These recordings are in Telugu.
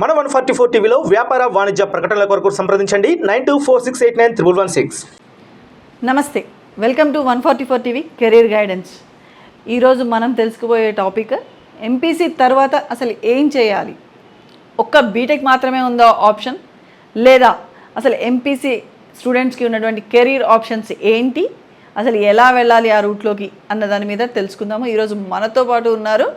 మన 144 టీవీలో వ్యాపార వాణిజ్య ప్రకటనల కొరకు సంప్రదించండి 9246891116. నమస్తే, welcome to 144 TV career guidance. ఈరోజు మనం తెలుసుకోబోయే టాపిక్ ఎంపీసీ తర్వాత అసలు ఏం చేయాలి. ఒక్క బీటెక్ మాత్రమే ఉందా ఆప్షన్, లేదా అసలు ఎంపీసీ స్టూడెంట్స్కి ఉన్నటువంటి కెరీర్ ఆప్షన్స్ ఏంటి, అసలు ఎలా వెళ్ళాలి ఆ రూట్లోకి అన్న దాని మీద తెలుసుకుందాము. ఈరోజు మనతో పాటు ఉన్నారు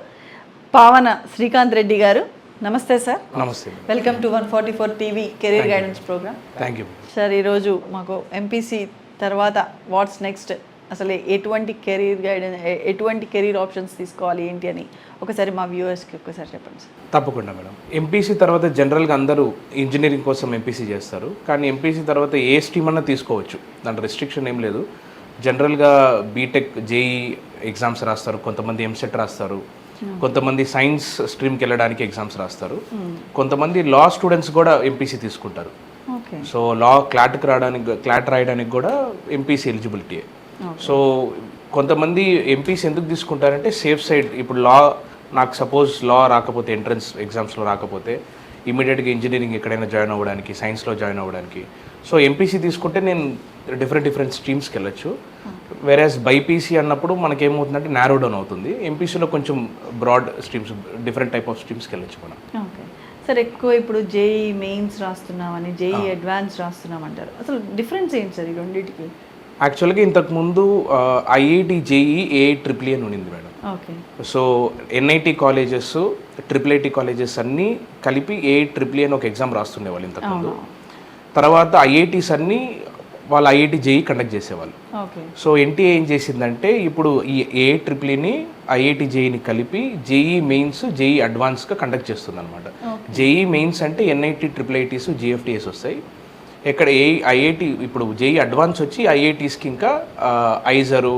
పావన శ్రీకాంత్ రెడ్డి గారు. నమస్తే సార్. నమస్తే. Welcome to 144 TV career guidance program. Thank you sir, ఈరోజు మాకు ఎంపీసీ తర్వాత వాట్స్ నెక్స్ట్, అసలు ఎటువంటి కెరీర్ గైడెన్స్, ఎటువంటి కెరీర్ ఆప్షన్స్ తీసుకోవాలి ఏంటి అని ఒకసారి మా వ్యూవర్స్కి ఒకసారి చెప్పండి సార్. తప్పకుండా మేడం. ఎంపీసీ తర్వాత జనరల్గా అందరూ ఇంజనీరింగ్ కోసం ఎంపీసీ చేస్తారు, కానీ ఎంపీసీ తర్వాత ఏ స్ట్రీమ్ అన్నా తీసుకోవచ్చు, దాంట్లో రెస్ట్రిక్షన్ ఏం లేదు. జనరల్గా బీటెక్ జేఈ ఎగ్జామ్స్ రాస్తారు, కొంతమంది ఎంసెట్ రాస్తారు, కొంతమంది సైన్స్ స్ట్రీమ్కి వెళ్ళడానికి ఎగ్జామ్స్ రాస్తారు, కొంతమంది లా స్టూడెంట్స్ కూడా ఎంపీసీ తీసుకుంటారు. సో లా క్లాట్ రాయడానికి కూడా ఎంపీసీ ఎలిజిబిలిటీ. సో కొంతమంది ఎంపీసీ ఎందుకు తీసుకుంటారంటే సేఫ్ సైడ్. ఇప్పుడు లా, నాకు సపోజ్ లా రాకపోతే, ఎంట్రన్స్ ఎగ్జామ్స్లో రాకపోతే ఇమీడియట్గా ఇంజనీరింగ్ ఎక్కడైనా జాయిన్ అవ్వడానికి, సైన్స్లో జాయిన్ అవ్వడానికి. సో ఎంపీసీ తీసుకుంటే నేను డిఫరెంట్ స్ట్రీమ్స్కి వెళ్ళొచ్చు. వేరేస్ బైపీసీ అన్నప్పుడు మనకేమవుతుందంటే నారో డౌన్ అవుతుంది. ఎంపీసీలో కొంచెం broad streams, different type of స్ట్రీమ్స్కి వెళ్ళొచ్చు మనం. ఓకే సార్, ఎక్కువ ఇప్పుడు జేఈ మెయిన్స్ రాస్తున్నామని, జేఈ అడ్వాన్స్ రాస్తున్నామంటారు. అసలు డిఫరెన్స్ ఏంటి సార్ ఈ రెండింటికి? యాక్చువల్గా ఇంతకుముందు ఐఐటి జేఈ ఏఐట్రిపుల్ అని ఉండింది madam. Okay. So NIT colleges, IIT colleges అన్నీ కలిపి ఏఐట్రిపుల్ అని ఒక ఎగ్జామ్ రాస్తుండేవాళ్ళు ఇంతకుముందు. తర్వాత ఐఐటీస్ అన్నీ వాళ్ళు ఐఐటి జేఈ కండక్ట్ చేసేవాళ్ళు. సో ఎన్టీఏ ఏం చేసిందంటే ఇప్పుడు ఈ ఏఐట్రిపుల్ని ఐఐటి జేఈని కలిపి జేఈ మెయిన్స్, జేఈ అడ్వాన్స్గా కండక్ట్ చేస్తుంది అనమాట. జేఈ మెయిన్స్ అంటే ఎన్ఐటి ఐఐటీస్, జిఎఫ్టిఎస్ వస్తాయి. ఇక్కడ ఐఐటి ఇప్పుడు జేఈ అడ్వాన్స్ వచ్చి ఐఐటీస్కి ఇంకా ఐజరు,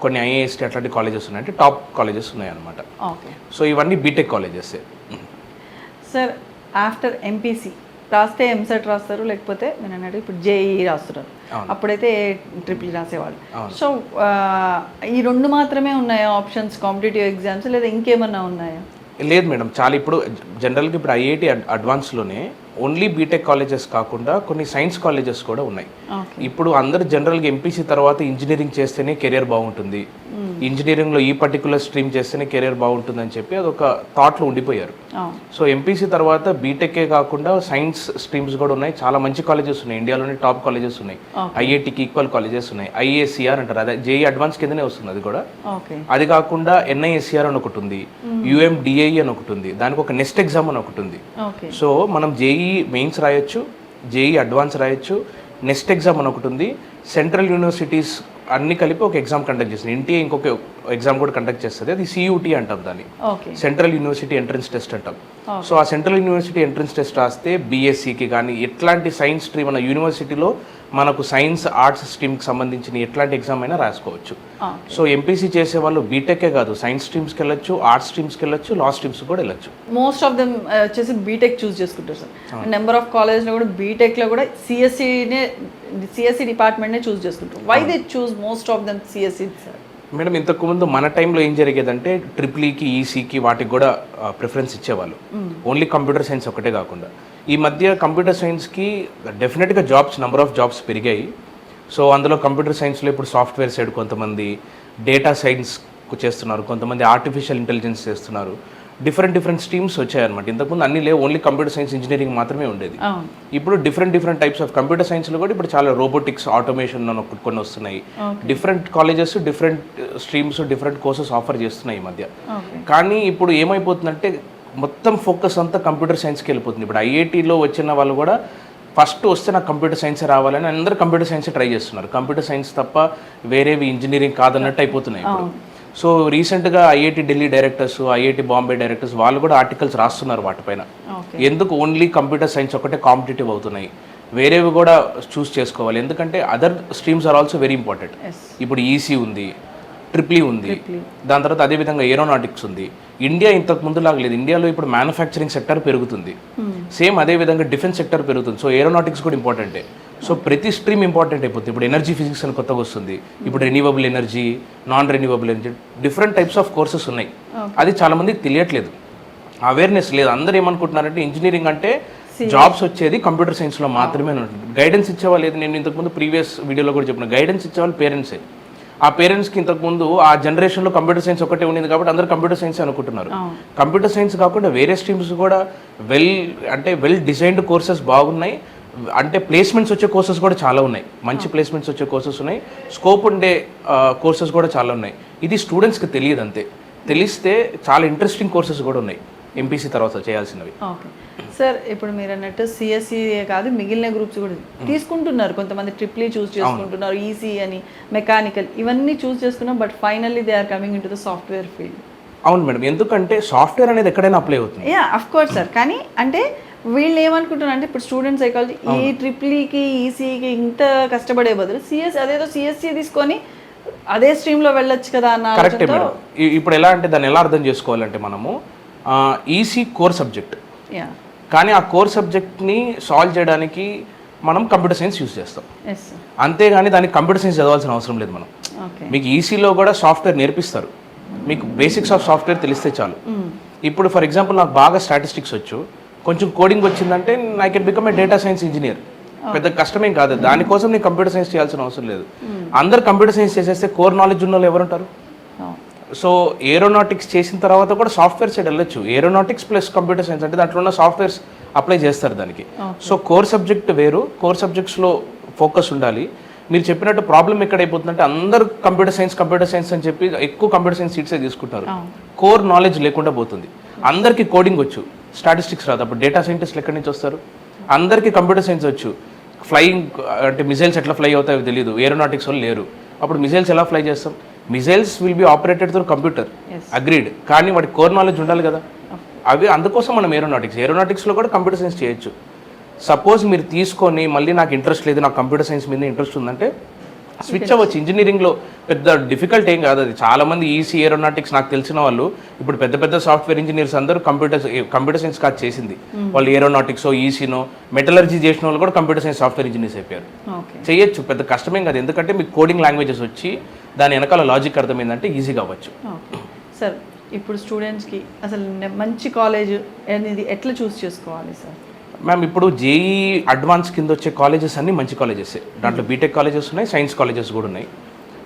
కొన్ని ఐఏఎస్టీ అట్లాంటి కాలేజెస్ ఉన్నాయి, అంటే టాప్ కాలేజెస్ ఉన్నాయి అనమాట. సో ఇవన్నీ BTech colleges. Sir, after MPC రాస్తే ఎంసెట్ రాస్తారు, లేకపోతే నేను అన్నట్టు ఇప్పుడు జేఈ రాస్తున్నారు, అప్పుడైతే ట్రిపుల్ రాసేవాళ్ళు. సో ఈ రెండు మాత్రమే ఉన్నాయా ఆప్షన్స్ కాంపిటేటివ్ ఎగ్జామ్స్, లేదా ఇంకేమన్నా ఉన్నాయా? లేదు మేడం, చాలా. ఇప్పుడు జనరల్గా ఇప్పుడు ఐఐటి అడ్వాన్స్లోనే ఓన్లీ బీటెక్ కాలేజెస్ కాకుండా కొన్ని సైన్స్ కాలేజెస్ కూడా ఉన్నాయి. ఇప్పుడు అందరు జనరల్గా ఎంపీసీ తర్వాత ఇంజనీరింగ్ చేస్తేనే కెరియర్ బాగుంటుంది, ఇంజనీరింగ్లో ఈ పర్టికులర్ స్ట్రీమ్ చేస్తేనే కెరియర్ బాగుంటుంది అని చెప్పి అదొక థాట్లో ఉండిపోయారు. సో ఎంపీసీ తర్వాత బీటెక్కే కాకుండా సైన్స్ స్ట్రీమ్స్ కూడా ఉన్నాయి, చాలా మంచి కాలేజెస్ ఉన్నాయి, ఇండియాలోనే టాప్ కాలేజెస్ ఉన్నాయి, ఐఐటికి ఈక్వల్ కాలేజెస్ ఉన్నాయి. ఐఏఎస్సిఆర్ అంటారు, అదే జేఈ అడ్వాన్స్ కిందనే వస్తుంది అది కూడా. అది కాకుండా ఎన్ఐఎస్సిఆర్ అని ఒకటి ఉంది, యుఎండిఐ అని ఒకటి ఉంది, దానికి ఒక నెక్స్ట్ ఎగ్జామ్ అని ఒకటి ఉంది. సో మనం జేఈ మెయిన్స్ రాయొచ్చు, జేఈ అడ్వాన్స్ రాయొచ్చు, నెక్స్ట్ ఎగ్జామ్ అని ఒకటి ఉంది. సెంట్రల్ యూనివర్సిటీస్ అన్ని కలిపి ఒక ఎగ్జామ్ కండక్ట్ చేస్తుంది. ఎన్టీఏ ఇంకొక ఎగ్జామ్ కూడా కండక్ట్ చేస్తుంది, అది సియూటీ అంటాం దాన్ని, సెంట్రల్ యూనివర్సిటీ ఎంట్రన్స్ టెస్ట్ అంటాం. సో ఆ సెంట్రల్ యూనివర్సిటీ ఎంట్రన్స్ టెస్ట్ రాస్తే బీఎస్సీకి కానీ ఎట్లాంటి సైన్స్ స్ట్రీమ్ అన్న యూనివర్సిటీలో మనకు సైన్స్ ఆర్ట్స్ స్ట్రీమ్కి సంబంధించిన ఎట్లాంటి ఎగ్జామ్ అయినా రాసుకోవచ్చు. సో ఎంపీసీ చేసే వాళ్ళు బీటెక్కే కాదు, సైన్స్ స్ట్రీమ్స్కి వెళ్ళొచ్చు, ఆర్ట్స్ స్ట్రీమ్స్కి వెళ్ళొచ్చు, లా స్ట్రీమ్స్ కూడా వెళ్ళచ్చు. మోస్ట్ ఆఫ్ దెమ్ వచ్చేసి బీటెక్ చూస్ చేసుకుంటారు సార్. నెంబర్ ఆఫ్ కాలేజ్లో కూడా బీటెక్లో కూడా సిఎస్సి డిపార్ట్మెంట్నే చూస్ చేసుకుంటారు. Why they choose most of them CSC sir? Madam, ఇంతకుముందు మన టైంలో ఏం జరిగేదంటే ట్రిపుల్ఈకి, ఈసీకి వాటికి కూడా ప్రిఫరెన్స్ ఇచ్చేవాళ్ళు, ఓన్లీ కంప్యూటర్ సైన్స్ ఒకటే కాకుండా. ఈ మధ్య కంప్యూటర్ సైన్స్కి డెఫినెట్గా నెంబర్ ఆఫ్ జాబ్స్ పెరిగాయి. సో అందులో కంప్యూటర్ సైన్స్లో ఇప్పుడు సాఫ్ట్వేర్ సైడ్ కొంతమంది డేటా సైన్స్ చేస్తున్నారు, కొంతమంది ఆర్టిఫిషియల్ ఇంటెలిజెన్స్ చేస్తున్నారు, డిఫరెంట్ స్ట్రీమ్స్ వచ్చాయన్నమాట. ఇంతకుముందు అన్ని లేవు, ఓన్లీ కంప్యూటర్ సైన్స్ ఇంజనీరింగ్ మాత్రమే ఉండేది. ఇప్పుడు డిఫరెంట్ టైప్స్ ఆఫ్ కంప్యూటర్ సైన్స్లో కూడా ఇప్పుడు చాలా రోబోటిక్స్, ఆటోమేషన్ కొన్ని వస్తున్నాయి. Different colleges, different streams, different courses offer చేస్తున్నాయి ఈ మధ్య. కానీ ఇప్పుడు ఏమైపోతుందంటే మొత్తం ఫోకస్ అంతా కంప్యూటర్ సైన్స్కి వెళ్ళిపోతుంది. ఇప్పుడు ఐఐటీలో వచ్చిన వాళ్ళు కూడా ఫస్ట్ వస్తే నాకు కంప్యూటర్ సైన్స్ రావాలని అందరూ కంప్యూటర్ సైన్స్ ట్రై చేస్తున్నారు. కంప్యూటర్ సైన్స్ తప్ప వేరేవి ఇంజనీరింగ్ కాదన్నట్టు అయిపోతున్నాయి ఇప్పుడు. సో రీసెంట్గా IIT Delhi directors, IIT Bombay directors వాళ్ళు కూడా ఆర్టికల్స్ రాస్తున్నారు వాటిపైన. ఎందుకు ఓన్లీ కంప్యూటర్ సైన్స్ ఒకటే కాంపిటేటివ్ అవుతున్నాయి, వేరేవి కూడా చూస్ చేసుకోవాలి, ఎందుకంటే other streams are also very important. ఇప్పుడు ఈసీ ఉంది, ట్రిపుల్ ఉంది, దాని తర్వాత అదేవిధంగా ఏరోనాటిక్స్ ఉంది. ఇండియా ఇంతకు ముందు లాగలేదు, ఇండియాలో ఇప్పుడు మ్యానుఫ్యాక్చరింగ్ సెక్టర్ పెరుగుతుంది, సేమ్ అదేవిధంగా డిఫెన్స్ సెక్టర్ పెరుగుతుంది. సో ఏరోనాటిక్స్ కూడా ఇంపార్టెంటే. సో ప్రతి స్ట్రీమ్ ఇంపార్టెంట్ అయిపోతుంది. ఇప్పుడు ఎనర్జీ ఫిజిక్స్ అని కొత్తగా వస్తుంది, ఇప్పుడు renewable energy, non renewable energy, different types of courses ఉన్నాయి. అది చాలామందికి తెలియట్లేదు. అవేర్నెస్ లేదు. అందరూ ఏమనుకుంటున్నారంటే ఇంజనీరింగ్ అంటే జాబ్స్ వచ్చేది కంప్యూటర్ సైన్స్లో మాత్రమే ఉంటుంది. గైడెన్స్ ఇచ్చేవాళ్ళు లేదు. నేను ఇంతకుముందు ప్రీవియస్ వీడియోలో కూడా చెప్పిన గైడెన్స్ ఇచ్చేవాళ్ళు పేరెంట్సే. ఆ పేరెంట్స్కి ఇంతకుముందు ఆ జనరేషన్లో కంప్యూటర్ సైన్స్ ఒకటే ఉండేది కాబట్టి అందరూ కంప్యూటర్ సైన్స్ అనుకుంటున్నారు. కంప్యూటర్ సైన్స్ కాకుండా వేరే స్ట్రీమ్స్ కూడా వెల్ డిజైన్డ్ కోర్సెస్ బాగున్నాయి. అంటే ప్లేస్మెంట్స్ వచ్చే కోర్సెస్ కూడా చాలా ఉన్నాయి. మంచి ప్లేస్మెంట్స్ వచ్చే కోర్సెస్ ఉన్నాయి. స్కోప్ ఉండే కోర్సెస్ కూడా చాలా ఉన్నాయి. ఇది స్టూడెంట్స్కి తెలియదు అంతే. తెలిస్తే చాలా ఇంట్రెస్టింగ్ కోర్సెస్ కూడా ఉన్నాయి ఎంపీసీ తర్వాత చేయాల్సినవి. ఓకే సార్, ఇప్పుడు మీరు అన్నట్టు సిఎస్సి కాదు మిగిలిన గ్రూప్స్ కూడా తీసుకుంటున్నారు. కొంతమంది ట్రిప్లీ చూస్ చేసుకుంటున్నారు, ఈసీ అని, మెకానికల్, ఇవన్నీ చూస్ చేసుకున్నాం. But finally they are coming into the software field. అవును మేడం, ఎందుకంటే సాఫ్ట్వేర్ అనేది ఎక్కడైనా అప్లై అవుతుంది. Yeah of course sir. కానీ అంటే వీళ్ళు ఏమనుకుంటున్నారు అంటే ఇప్పుడు స్టూడెంట్ సైకాలజీ ఈ ట్రిప్లీకి ఈసీకి ఇంత కష్టపడే బదులు సిఎస్సి తీసుకొని అదే స్ట్రీమ్లో వెళ్ళొచ్చు కదా అన్న. కరెక్టే మేడం. ఇప్పుడు ఎలా అంటే దాన్ని ఎలా అర్థం చేసుకోవాలంటే మనము ఈసీ కోర్ సబ్జెక్ట్, కానీ ఆ కోర్ సబ్జెక్ట్ని సాల్వ్ చేయడానికి మనం కంప్యూటర్ సైన్స్ యూజ్ చేస్తాం. అంతేగాని దానికి కంప్యూటర్ సైన్స్ చదవాల్సిన అవసరం లేదు. మనం మీకు ఈసీలో కూడా సాఫ్ట్వేర్ నేర్పిస్తారు. మీకు బేసిక్స్ ఆఫ్ సాఫ్ట్వేర్ తెలిస్తే చాలు. ఇప్పుడు ఫర్ ఎగ్జాంపుల్ నాకు బాగా స్టాటిస్టిక్స్ వచ్చు, కొంచెం కోడింగ్ వచ్చిందంటే I can become a data science engineer. పెద్ద కష్టమేం కాదు. దానికోసం నీకు కంప్యూటర్ సైన్స్ చేయాల్సిన అవసరం లేదు. అందరు కంప్యూటర్ సైన్స్ చేసేస్తే కోర్ నాలెడ్జ్ ఉన్న వాళ్ళు ఎవరుంటారు? సో ఏరోనాటిక్స్ చేసిన తర్వాత కూడా సాఫ్ట్వేర్ సైడ్ వెళ్ళొచ్చు. ఏరోనాటిక్స్ ప్లస్ కంప్యూటర్ సైన్స్ అంటే దాంట్లో ఉన్న సాఫ్ట్వేర్స్ అప్లై చేస్తారు దానికి. సో కోర్ సబ్జెక్ట్ వేరు, కోర్ సబ్జెక్ట్స్లో ఫోకస్ ఉండాలి. మీరు చెప్పినట్టు ప్రాబ్లం ఎక్కడైపోతుందంటే అందరూ కంప్యూటర్ సైన్స్ అని చెప్పి ఎక్కువ కంప్యూటర్ సైన్స్ సీట్సే తీసుకుంటారు. కోర్ నాలెడ్జ్ లేకుండా పోతుంది. అందరికీ కోడింగ్ వచ్చు, స్టాటిస్టిక్స్ రాదు. అప్పుడు డేటా సైంటిస్ట్లు ఎక్కడి నుంచి వస్తారు? అందరికీ కంప్యూటర్ సైన్స్ వచ్చు, ఫ్లయింగ్ అంటే మిజైల్స్ ఎట్లా ఫ్లై అవుతాయో తెలియదు, ఏరోనాటిక్స్ వాళ్ళు లేరు. అప్పుడు మిజైల్స్ ఎలా ఫ్లై చేస్తాం? Missiles will be operated through computer, agreed. కానీ వాటి కోర్ నాలెడ్జ్ ఉండాలి కదా. అవి అందుకోసం మనం ఏరోనాటిక్స్లో కూడా కంప్యూటర్ సైన్స్ చేయొచ్చు. సపోజ్ మీరు తీసుకొని మళ్ళీ నాకు ఇంట్రెస్ట్ లేదు, నాకు కంప్యూటర్ సైన్స్ మీద ఇంట్రెస్ట్ ఉందంటే స్విచ్ అవ్వచ్చు. ఇంజనీరింగ్లో పెద్ద డిఫికల్ట్ ఏం కాదు అది. చాలామంది ఈసీ ఏరోనాటిక్స్ నాకు తెలిసిన వాళ్ళు ఇప్పుడు పెద్ద పెద్ద సాఫ్ట్వేర్ ఇంజనీర్స్ అందరూ కంప్యూటర్ సైన్స్ కాదు చేసింది. వాళ్ళు ఏరోనాటిక్సో ఈసీనో మెటలర్జీ చేసిన వాళ్ళు కూడా కంప్యూటర్ సైన్స్ సాఫ్ట్వేర్ ఇంజనీర్స్ అయిపోయారు. చేయొచ్చు, పెద్ద కష్టమేం కాదు. ఎందుకంటే మీకు కోడింగ్ లాంగ్వేజెస్ వచ్చి దాని వెనకాల లాజిక్ అర్థమైందంటే ఈజీగా అవ్వచ్చు. సార్ ఇప్పుడు స్టూడెంట్స్కి అసలు మంచి కాలేజ్ అనేది ఎట్లా చూస్ చేసుకోవాలి సార్? మ్యామ్ ఇప్పుడు జేఈ అడ్వాన్స్ కింద వచ్చే కాలేజెస్ అన్నీ మంచి కాలేజెస్. దాంట్లో బీటెక్ కాలేజెస్ ఉన్నాయి, సైన్స్ కాలేజెస్ కూడా ఉన్నాయి,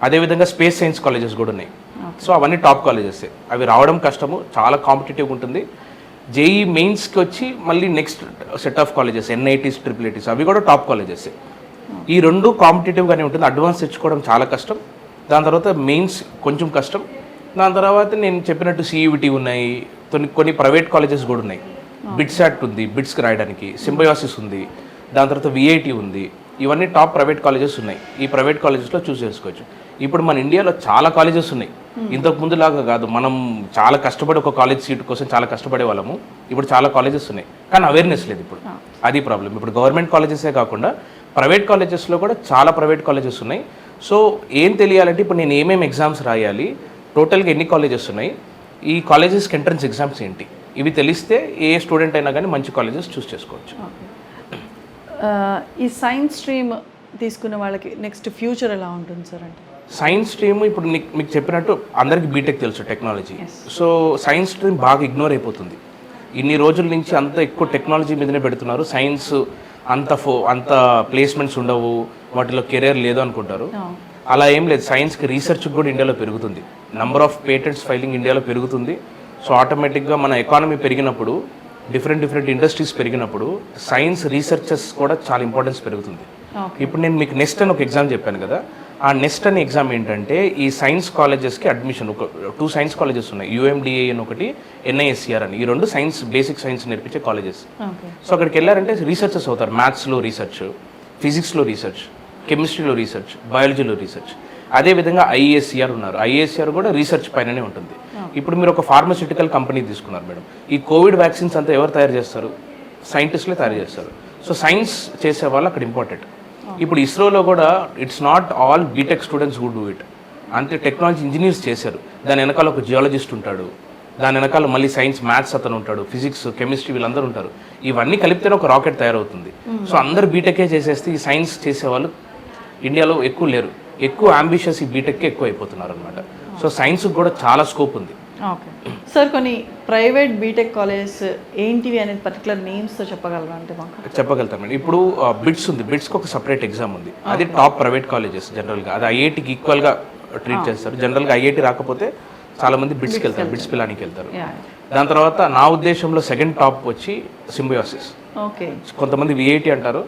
అదేవిధంగా స్పేస్ సైన్స్ కాలేజెస్ కూడా ఉన్నాయి. సో అవన్నీ టాప్ కాలేజెస్. అవి రావడం కష్టము, చాలా కాంపిటేటివ్ ఉంటుంది. జేఈ మెయిన్స్కి వచ్చి మళ్ళీ next set of colleges NITs, triple ITs, అవి కూడా టాప్ కాలేజెస్. ఈ రెండు కాంపిటేటివ్గానే ఉంటుంది. అడ్వాన్స్ తెచ్చుకోవడం చాలా కష్టం. దాని తర్వాత మెయిన్స్ కొంచెం కష్టం. దాని తర్వాత నేను చెప్పినట్టు సిఈవిటీ ఉన్నాయి, కొన్ని ప్రైవేట్ కాలేజెస్ కూడా ఉన్నాయి. బిట్సాట్ ఉంది, బిట్స్కి రాయడానికి, సింబయాసిస్ ఉంది, దాని తర్వాత విఐటి ఉంది. ఇవన్నీ టాప్ ప్రైవేట్ కాలేజెస్ ఉన్నాయి. ఈ ప్రైవేట్ కాలేజెస్లో చూస్ చేసుకోవచ్చు. ఇప్పుడు మన ఇండియాలో చాలా కాలేజెస్ ఉన్నాయి. ఇంతకు ముందులాగా కాదు, మనం చాలా కష్టపడి ఒక కాలేజ్ సీట్ కోసం చాలా కష్టపడే వాళ్ళము. ఇప్పుడు చాలా కాలేజెస్ ఉన్నాయి, కానీ అవేర్నెస్ లేదు. ఇప్పుడు అది ప్రాబ్లం. ఇప్పుడు గవర్నమెంట్ కాలేజెసే కాకుండా ప్రైవేట్ కాలేజెస్లో కూడా చాలా ప్రైవేట్ కాలేజెస్ ఉన్నాయి. సో ఏం తెలియాలంటే ఇప్పుడు నేను ఏమేమి ఎగ్జామ్స్ రాయాలి, టోటల్గా ఎన్ని కాలేజెస్ ఉన్నాయి, ఈ కాలేజెస్కి ఎంట్రన్స్ ఎగ్జామ్స్ ఏంటి, ఇవి తెలిస్తే ఏ స్టూడెంట్ అయినా కానీ మంచి కాలేజెస్ చూస్ చేసుకోవచ్చు. ఈ సైన్స్ స్ట్రీమ్ తీసుకున్న వాళ్ళకి నెక్స్ట్ ఫ్యూచర్ ఎలా ఉంటుంది సార్? అంటే సైన్స్ స్ట్రీమ్ ఇప్పుడు మీకు చెప్పినట్టు అందరికీ బీటెక్ తెలుసు టెక్నాలజీ. సో సైన్స్ స్ట్రీమ్ బాగా ఇగ్నోర్ అయిపోతుంది. ఇన్ని రోజుల నుంచి అంత ఎక్కువ టెక్నాలజీ మీదనే పెడుతున్నారు. సైన్స్ అంత ప్లేస్మెంట్స్ ఉండవు, వాటిలో కెరీర్ లేదు అనుకుంటారు. అలా ఏం లేదు. సైన్స్కి రీసెర్చ్ కూడా ఇండియాలో పెరుగుతుంది. నెంబర్ ఆఫ్ పేటెంట్స్ ఫైలింగ్ ఇండియాలో పెరుగుతుంది. సో ఆటోమేటిక్గా మన ఎకానమీ పెరిగినప్పుడు, డిఫరెంట్ ఇండస్ట్రీస్ పెరిగినప్పుడు సైన్స్ రీసెర్చెస్ కూడా చాలా ఇంపార్టెన్స్ పెరుగుతుంది. ఇప్పుడు నేను మీకు నెస్ట్ అని ఒక ఎగ్జామ్ చెప్పాను కదా, ఆ నెస్ట్ అనే ఎగ్జామ్ ఏంటంటే ఈ సైన్స్ కాలేజెస్కి అడ్మిషన్ 2 సైన్స్ కాలేజెస్ ఉన్నాయి. యూఎండిఏ అని ఒకటి, ఎన్ఐఎస్సిఆర్ అని. ఈ 2 సైన్స్ బేసిక్ సైన్స్ నేర్పించే కాలేజెస్. సో అక్కడికి వెళ్ళారంటే రీసెర్చర్స్ అవుతారు. మ్యాథ్స్లో రీసెర్చ్, ఫిజిక్స్లో రీసెర్చ్, కెమిస్ట్రీలో రీసెర్చ్, బయాలజీలో రీసెర్చ్. అదేవిధంగా ఐఏఎస్సిఆర్ ఉన్నారు. ఐఏఎస్సిఆర్ కూడా రీసెర్చ్ పైననే ఉంటుంది. ఇప్పుడు మీరు ఒక ఫార్మస్యూటికల్ కంపెనీ తీసుకున్నారు మేడం. ఈ కోవిడ్ వ్యాక్సిన్స్ అంతా ఎవరు తయారు చేస్తారు? సైంటిస్టులే తయారు చేస్తారు. సో సైన్స్ చేసే వాళ్ళు అక్కడ ఇంపార్టెంట్. ఇప్పుడు ఇస్రోలో కూడా it's not all BTech students who do it. అంతే టెక్నాలజీ ఇంజనీర్స్ చేశారు. దాని వెనకాల ఒక జియాలజిస్ట్ ఉంటాడు, దాని వెనకాల మళ్ళీ సైన్స్ మ్యాథ్స్ అతను ఉంటాడు, ఫిజిక్స్, కెమిస్ట్రీ వీళ్ళందరూ ఉంటారు. ఇవన్నీ కలిపితేనే ఒక రాకెట్ తయారవుతుంది. సో అందరు బీటెకే చేసేస్తే ఈ సైన్స్ చేసేవాళ్ళు ఇండియాలో ఎక్కువ లేరు. ఎక్కువ అంబిషియస్ ఈ బీటెక్కే ఎక్కువ అయిపోతున్నారు అనమాట. సో సైన్స్కి కూడా చాలా స్కోప్ ఉంది. ఓకే సార్, కొన్ని ప్రైవేట్ బీటెక్ కాలేజెస్ ఏంటివి అనేది పర్టికులర్ నేమ్స్తో చెప్పగలరా అంటే మాకు? చెప్పగలుగుతాం మేడం. ఇప్పుడు బిట్స్ ఉంది, బిట్స్కి ఒక సపరేట్ ఎగ్జామ్ ఉంది. అది టాప్ ప్రైవేట్ కాలేజెస్ జనరల్గా, అది ఐఐటికి ఈక్వల్గా ట్రీట్ చేస్తారు. జనరల్గా ఐఐటి రాకపోతే చాలా మంది బిట్స్కి వెళ్తారు, బిట్స్ పిలానికి వెళ్తారు. దాని తర్వాత నా ఉద్దేశంలో సెకండ్ టాప్ వచ్చి సింబయోసిస్. ఓకే, కొంతమంది విఐటి అంటారు,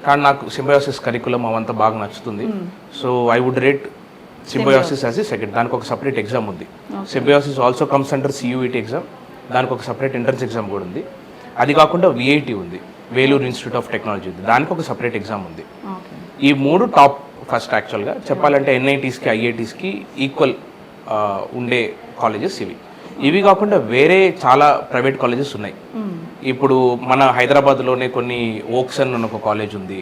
కానీ నాకు సింబయోసిస్ కరికులం అవంతా బాగా నచ్చుతుంది. So I would rate Symbiosis as second. దానికి ఒక సపరేట్ ఎగ్జామ్ ఉంది. Symbiosis also comes under CUET exam. దానికి ఒక సపరేట్ ఎంట్రన్స్ ఎగ్జామ్ కూడా ఉంది. అది కాకుండా విఐటి ఉంది, వేలూరు ఇన్స్టిట్యూట్ ఆఫ్ టెక్నాలజీ ఉంది, దానికి ఒక సపరేట్ ఎగ్జామ్ ఉంది. ఈ మూడు టాప్ ఫస్ట్. యాక్చువల్గా చెప్పాలంటే ఎన్ఐటీస్కి ఐఐటీస్కి ఈక్వల్ ఉండే కాలేజెస్ ఇవి. ఇవి కాకుండా వేరే చాలా ప్రైవేట్ కాలేజెస్ ఉన్నాయి. ఇప్పుడు మన హైదరాబాద్లోనే కొన్ని ఓక్సన్ అని ఒక కాలేజ్ ఉంది.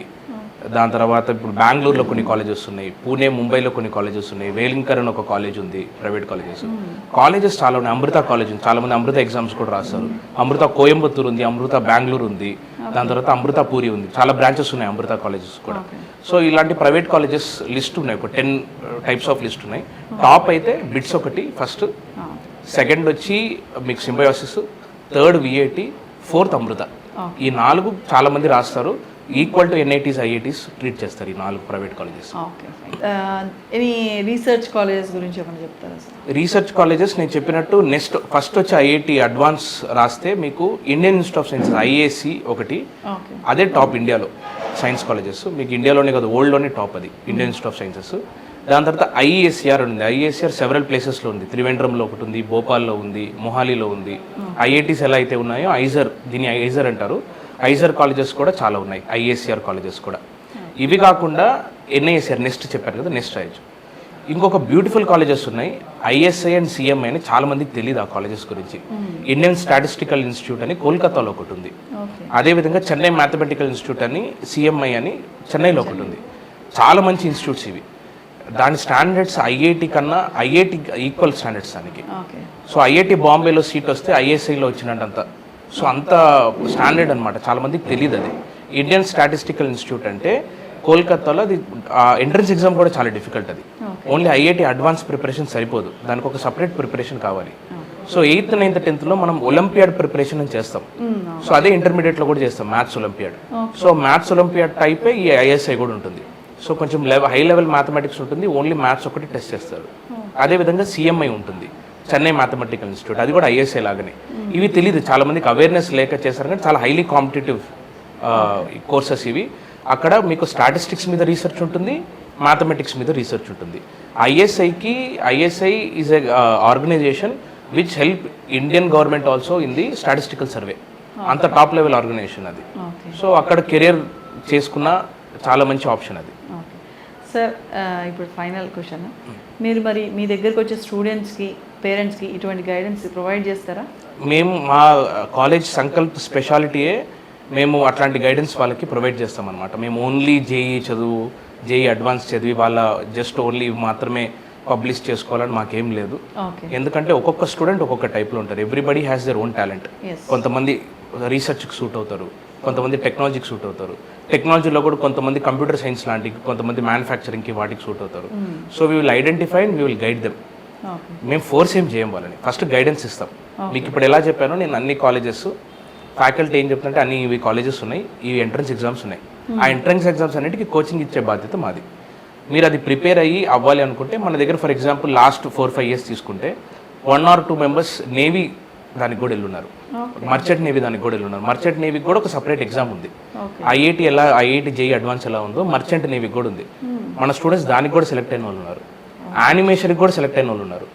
దాని తర్వాత ఇప్పుడు బెంగళూరులో కొన్ని కాలేజెస్ ఉన్నాయి, పూణే ముంబైలో కొన్ని కాలేజెస్ ఉన్నాయి, వేలింకర్ అని ఒక కాలేజ్ ఉంది, ప్రైవేట్ కాలేజెస్ చాలా ఉన్నాయి. అమృత కాలేజ్ ఉంది, చాలా మంది అమృత ఎగ్జామ్స్ కూడా రాస్తారు. అమృత కోయంబత్తూరు ఉంది, అమృత బెంగళూరు ఉంది, దాని తర్వాత అమృత పూరి ఉంది. చాలా బ్రాంచెస్ ఉన్నాయి అమృత కాలేజెస్ కూడా. సో ఇలాంటి ప్రైవేట్ కాలేజెస్ లిస్ట్ ఉన్నాయి, ఒక 10 టైప్స్ ఆఫ్ లిస్ట్ ఉన్నాయి. టాప్ అయితే బిట్స్ ఒకటి ఫస్ట్, సెకండ్ వచ్చి మీకు సింబయోసిస్, థర్డ్ విఐటి, ఫోర్త్ అమృత. ఈ 4 చాలా మంది రాస్తారు. Equal to NITs IITs treat చేస్తారు ఈ 4 private colleges. Okay, any research colleges గురించి ఏమైనా చెప్తారా సార్? రీసెర్చ్ కాలేజెస్ నేను చెప్పినట్టు ఫస్ట్ వచ్చి ఐఐటి అడ్వాన్స్ రాస్తే మీకు Indian institute of science IAC ఒకటి, అదే టాప్ ఇండియాలో సైన్స్ కాలేజెస్. మీకు ఇండియాలోనే కాదు వరల్డ్లోనే టాప్ అది, ఇండియన్ ఇన్స్టిట్యూట్ ఆఫ్ సైన్సెస్. దాని తర్వాత ఐఏఎస్ఆర్ ఉంది. ఐఏఎస్ఆర్ సెవెరల్ ప్లేసెస్లో ఉంది. త్రివేంద్రంలో ఒకటి ఉంది, భోపాల్లో ఉంది, మొహాలీలో ఉంది. ఐఐటీస్ ఎలా అయితే ఉన్నాయో ఐజర్, దీన్ని ఐజర్ అంటారు, ఐజర్ కాలేజెస్ కూడా చాలా ఉన్నాయి, ఐఏసిఆర్ కాలేజెస్ కూడా. ఇవి కాకుండా ఎన్ఐఎస్ఆర్ నెక్స్ట్ చెప్పారు కదా, నెక్స్ట్ ఐజ్ ఇంకొక బ్యూటిఫుల్ కాలేజెస్ ఉన్నాయి. ఐఎస్ఐ అండ్ సిఎంఐ అని చాలా మందికి తెలియదు ఆ కాలేజెస్ గురించి. ఇండియన్ స్టాటిస్టికల్ ఇన్స్టిట్యూట్ అని కోల్కతాలో ఒకటి ఉంది. అదేవిధంగా చెన్నై మ్యాథమెటికల్ ఇన్స్టిట్యూట్ అని సిఎంఐ అని చెన్నైలో ఒకటి ఉంది. చాలా మంచి ఇన్స్టిట్యూట్స్ ఇవి. దాని స్టాండర్డ్స్ ఐఐటి కన్నా ఐఐటి ఈక్వల్ స్టాండర్డ్స్ దానికి. సో ఐఐటి బాంబేలో సీట్ వస్తే ఐఎస్ఐలో వచ్చినట్టంత. సో అంత స్టాండర్డ్ అనమాట, చాలా మందికి తెలియదు అది. ఇండియన్ స్టాటిస్టికల్ ఇన్స్టిట్యూట్ అంటే కోల్కతాలో అది ఎంట్రన్స్ ఎగ్జామ్ కూడా చాలా డిఫికల్ట్. అది ఓన్లీ ఐఐటి అడ్వాన్స్ ప్రిపరేషన్ సరిపోదు, దానికి ఒక సపరేట్ ప్రిపరేషన్ కావాలి. సో 8th, 9th, 10th మనం ఒలింపియాడ్ ప్రిపరేషన్ అని చేస్తాం. సో అదే ఇంటర్మీడియట్లో కూడా చేస్తాం, maths olympiad. So maths olympiad టైపే ఈ ఐఎస్ఐ కూడా ఉంటుంది. సో కొంచెం హై లెవెల్ మ్యాథమెటిక్స్ ఉంటుంది, ఓన్లీ మ్యాథ్స్ ఒకటి టెస్ట్ చేస్తారు. అదేవిధంగా సిఎంఐ ఉంటుంది, చెన్నై మ్యాథమెటికల్ ఇన్స్టిట్యూట్, అది కూడా ఐఎస్ఐ లాగానే. ఇవి తెలియదు చాలా మందికి, అవేర్నెస్ లేక చేస్తారు, కానీ చాలా హైలీ కాంపిటేటివ్ కోర్సెస్ ఇవి. అక్కడ మీకు స్టాటిస్టిక్స్ మీద రీసెర్చ్ ఉంటుంది, మ్యాథమెటిక్స్ మీద రీసెర్చ్ ఉంటుంది. ISI is a organization which help Indian government also in the statistical survey. అంత టాప్ లెవెల్ ఆర్గనైజేషన్ అది. సో అక్కడ కెరియర్ చేసుకున్న చాలా మంచి ఆప్షన్ అది. సార్, ఇప్పుడు ఫైనల్ క్వశ్చన్, మీరు మరి మీ దగ్గరకు వచ్చే స్టూడెంట్స్కి, పేరెంట్స్కి ఇటువంటి గైడెన్స్ ప్రొవైడ్ చేస్తారా? మేము మా కాలేజ్ సంకల్ప్ స్పెషాలిటీయే మేము అట్లాంటి గైడెన్స్ వాళ్ళకి ప్రొవైడ్ చేస్తామన్నమాట. మేము ఓన్లీ జేఈ అడ్వాన్స్ చదివి వాళ్ళ జస్ట్ ఓన్లీ మాత్రమే పబ్లిష్ చేసుకోవాలని మాకేం లేదు. ఎందుకంటే ఒక్కొక్క స్టూడెంట్ ఒక్కొక్క టైప్లో ఉంటారు. Everybody has their own talent. కొంతమంది రీసెర్చ్కి సూట్ అవుతారు, కొంతమంది టెక్నాలజీకి సూట్ అవుతారు. టెక్నాలజీలో కూడా కొంతమంది కంప్యూటర్ సైన్స్ లాంటివి, కొంతమంది మ్యానుఫ్యాక్చరింగ్కి వాటికి సూట్ అవుతారు. So we will identify and we will guide them. మేము ఫోర్స్ ఏం చేయం వాళ్ళని, ఫస్ట్ గైడెన్స్ ఇస్తాం. మీకు ఇప్పుడు ఎలా చెప్పానో, నేను అన్ని కాలేజెస్ ఫ్యాకల్టీ ఏం చెప్తుంటే అన్ని ఇవి కాలేజెస్ ఉన్నాయి, ఇవి ఎంట్రన్స్ ఎగ్జామ్స్ ఉన్నాయి. ఆ ఎంట్రన్స్ ఎగ్జామ్స్ అన్నిటికీ కోచింగ్ ఇచ్చే బాధ్యత మాది. మీరు అది ప్రిపేర్ అయ్యి అవ్వాలి అనుకుంటే మన దగ్గర ఫర్ ఎగ్జాంపుల్ లాస్ట్ 4-5 years తీసుకుంటే 1 or 2 members నేవీ దానికి కూడా వెళ్ళున్నారు, మర్చెంట్ నేవీ దానికి కూడా వెళ్ళున్నారు. మర్చెంట్ నేవీకి కూడా ఒక సపరేట్ ఎగ్జామ్ ఉంది. ఐఐటి జేఈ అడ్వాన్స్ ఎలా ఉందో మర్చెంట్ నేవీకి కూడా ఉంది. మన స్టూడెంట్స్ దానికి కూడా సెలెక్ట్ అయిన వాళ్ళు ఉన్నారు, యానిమేషన్కి కూడా సెలెక్ట్ అయిన వాళ్ళు ఉన్నారు.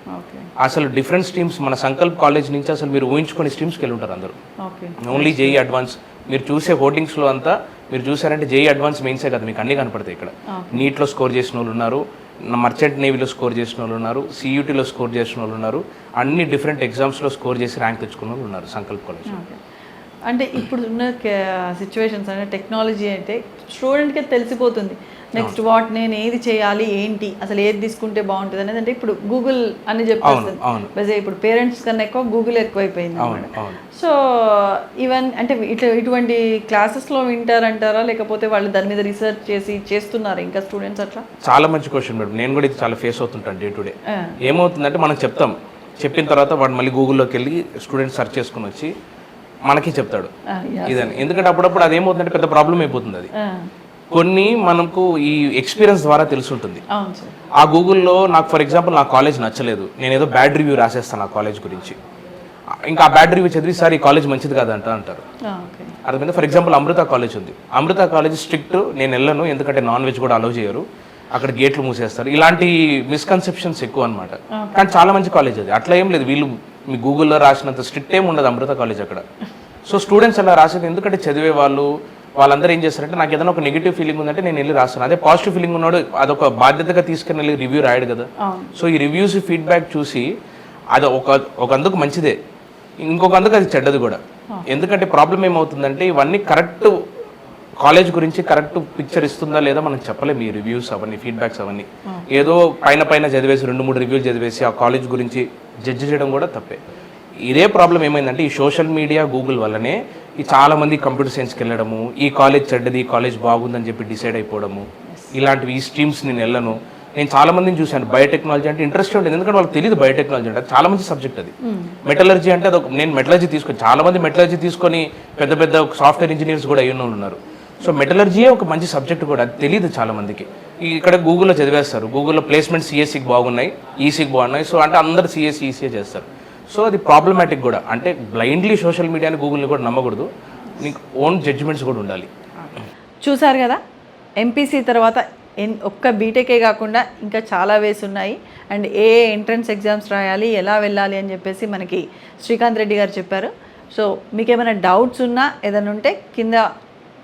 అసలు డిఫరెంట్ స్ట్రీమ్స్ మన సంకల్ప్ కాలేజ్ నుంచి అసలు మీరు ఊహించుకునే స్ట్రీమ్స్కి వెళ్ళి ఉంటారు అందరూ. ఓన్లీ జేఈ అడ్వాన్స్ మీరు చూసే హోర్డింగ్స్లో అంతా మీరు చూసారంటే జేఈ అడ్వాన్స్ మెయిన్సే కదా, మీకు అన్నీ కనపడతాయి ఇక్కడ. నీట్లో స్కోర్ చేసిన వాళ్ళు ఉన్నారు, మర్చెంట్ నేవీలో స్కోర్ చేసిన వాళ్ళు ఉన్నారు, సియూటీలో స్కోర్ చేసిన వాళ్ళు ఉన్నారు, అన్ని డిఫరెంట్ ఎగ్జామ్స్లో స్కోర్ చేసి ర్యాంక్ తెచ్చుకున్న వాళ్ళు ఉన్నారు సంకల్ప్ కాలేజ్. అంటే ఇప్పుడు ఉన్న సిచ్యువేషన్స్ అంటే టెక్నాలజీ అంటే స్టూడెంట్కే తెలిసిపోతుంది నెక్స్ట్ వాట్ నేను ఏది చేయాలి, ఏంటి అసలు ఏది తీసుకుంటే బాగుంటుంది అనేది. అంటే ఇప్పుడు గూగుల్ అని చెప్పేస్తుంది, ఇప్పుడు పేరెంట్స్ కన్నా ఎక్కువ గూగుల్ ఎక్కువైపోయింది అన్నమాట. సో ఈవెన్ అంటే ఇటువంటి క్లాసెస్లో వింటారంటారా, లేకపోతే వాళ్ళు దాని మీద రీసెర్చ్ చేస్తున్నారు ఇంకా స్టూడెంట్స్ అట్లా? చాలా మంచి క్వశ్చన్ మేడం, నేను కూడా ఇది చాలా ఫేస్ అవుతుంటాను డే టు డే. ఏమవుతుందంటే మనం చెప్తాం చెప్పిన తర్వాత వాడు మళ్ళీ గూగుల్లోకి వెళ్ళి స్టూడెంట్ సెర్చ్ చేసుకుని వచ్చి మనకి చెప్తాడు ఇదని. ఎందుకంటే అప్పుడప్పుడు అదేమవుతుందంటే పెద్ద ప్రాబ్లం అయిపోతుంది అది. కొన్ని మనకు ఈ ఎక్స్పీరియన్స్ ద్వారా తెలుసుంటుంది. అవును సార్. ఆ గూగుల్లో నాకు ఫర్ ఎగ్జాంపుల్ నా కాలేజ్ నచ్చలేదు, నేను ఏదో బ్యాడ్ రివ్యూ రాసేస్తాను ఆ కాలేజ్ గురించి. ఇంకా ఆ బ్యాడ్ రివ్యూ చదివి సార్ ఈ కాలేజ్ మంచిది కాదంట అంటారు. ఓకే. అర్థమైంది. ఫర్ ఎగ్జాంపుల్ అమృత కాలేజ్ ఉంది, అమృత కాలేజ్ స్ట్రిక్ట్, నేను వెళ్ళను ఎందుకంటే నాన్ వెజ్ కూడా అలౌ చేయరు, అక్కడ గేట్లు మూసేస్తారు. ఇలాంటి మిస్కన్సెప్షన్స్ ఎక్కువ అనమాట. కానీ చాలా మంచి కాలేజ్ అది, అట్లా ఏం లేదు. వీళ్ళు మీ గూగుల్లో రాసినంత స్ట్రిక్ట్ ఏమి ఉండదు అమృత కాలేజ్ అక్కడ. సో స్టూడెంట్స్ అలా రాసేది ఎందుకంటే చదివే వాళ్ళందరూ ఏం చేస్తారంటే నాకు ఏదైనా ఒక నెగిటివ్ ఫీలింగ్ ఉందంటే నేను వెళ్ళి రాస్తాను. అదే పాజిటివ్ ఫీలింగ్ ఉన్నాడు అదొక బాధ్యతగా తీసుకుని వెళ్ళి రివ్యూ రాయడు కదా. సో ఈ రివ్యూస్ ఫీడ్బ్యాక్ చూసి అది ఒక అందుకు మంచిదే, ఇంకొక అందుకు అది చెడ్డది కూడా. ఎందుకంటే ప్రాబ్లం ఏమవుతుందంటే ఇవన్నీ కరెక్ట్ కాలేజ్ గురించి కరెక్ట్ పిక్చర్ ఇస్తుందా లేదా మనం చెప్పలేము. ఈ రివ్యూస్ అవన్నీ ఫీడ్బ్యాక్స్ అవన్నీ ఏదో పైన చదివేసి 2-3 రివ్యూలు చదివేసి ఆ కాలేజ్ గురించి జడ్జి చేయడం కూడా తప్పే. ఇదే ప్రాబ్లం ఏమైందంటే ఈ సోషల్ మీడియా గూగుల్ వల్లనే ఈ చాలా మంది కంప్యూటర్ సైన్స్కి వెళ్ళడము, ఈ కాలేజ్ చెడ్డది ఈ కాలేజ్ బాగుందని చెప్పి డిసైడ్ అయిపోవడము, ఇలాంటివి ఈ స్ట్రీమ్స్ నేను వెళ్ళను. నేను చాలా మందిని చూశాను బయోటెక్నాలజీ అంటే ఇంట్రెస్ట్ ఉంటుంది, ఎందుకంటే వాళ్ళకి తెలియదు బయోటెక్నాలజీ అంటే చాలా మంచి సబ్జెక్ట్ అది. మెటలర్జీ అంటే నేను మెటలర్జీ తీసుకొని చాలా మంది మెటలర్జీ తీసుకొని పెద్ద సాఫ్ట్వేర్ ఇంజనీర్స్ కూడా అయ్యి ఉన్నారు. సో మెటలర్జీయే ఒక మంచి సబ్జెక్ట్ కూడా, అది తెలియదు చాలా మందికి. ఇక్కడ గూగుల్లో చదివేస్తారు, గూగుల్లో ప్లేస్మెంట్ సిఎస్సికి బాగున్నాయి, ఈసీకి బాగున్నాయి, సో అంటే అందరు సిఎస్సి ఈసీఏ చేస్తారు. సో అది ప్రాబ్లమాటిక్ కూడా. అంటే బ్లైండ్లీ సోషల్ మీడియాని గూగుల్ని కూడా నమ్మకూడదు, నీకు ఓన్ జడ్జిమెంట్స్ కూడా ఉండాలి. చూసారు కదా, ఎంపీసీ తర్వాత ఒక్క బీటెకే కాకుండా ఇంకా చాలా వేస్ ఉన్నాయి. అండ్ ఏ ఎంట్రన్స్ ఎగ్జామ్స్ రాయాలి, ఎలా వెళ్ళాలి అని చెప్పేసి మనకి శ్రీకాంత్ రెడ్డి గారు చెప్పారు. సో మీకు ఏమైనా డౌట్స్ ఉన్నా ఏదైనా ఉంటే కింద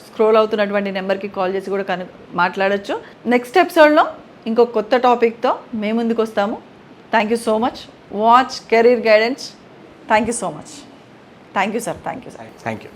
స్క్రోల్ అవుతున్నటువంటి నెంబర్కి కాల్ చేసి కూడా మాట్లాడచ్చు. నెక్స్ట్ ఎపిసోడ్లో ఇంకో కొత్త టాపిక్తో మేము ముందుకు వస్తాము. Thank you so much. Watch career guidance. Thank you so much. Thank you sir. Thank you.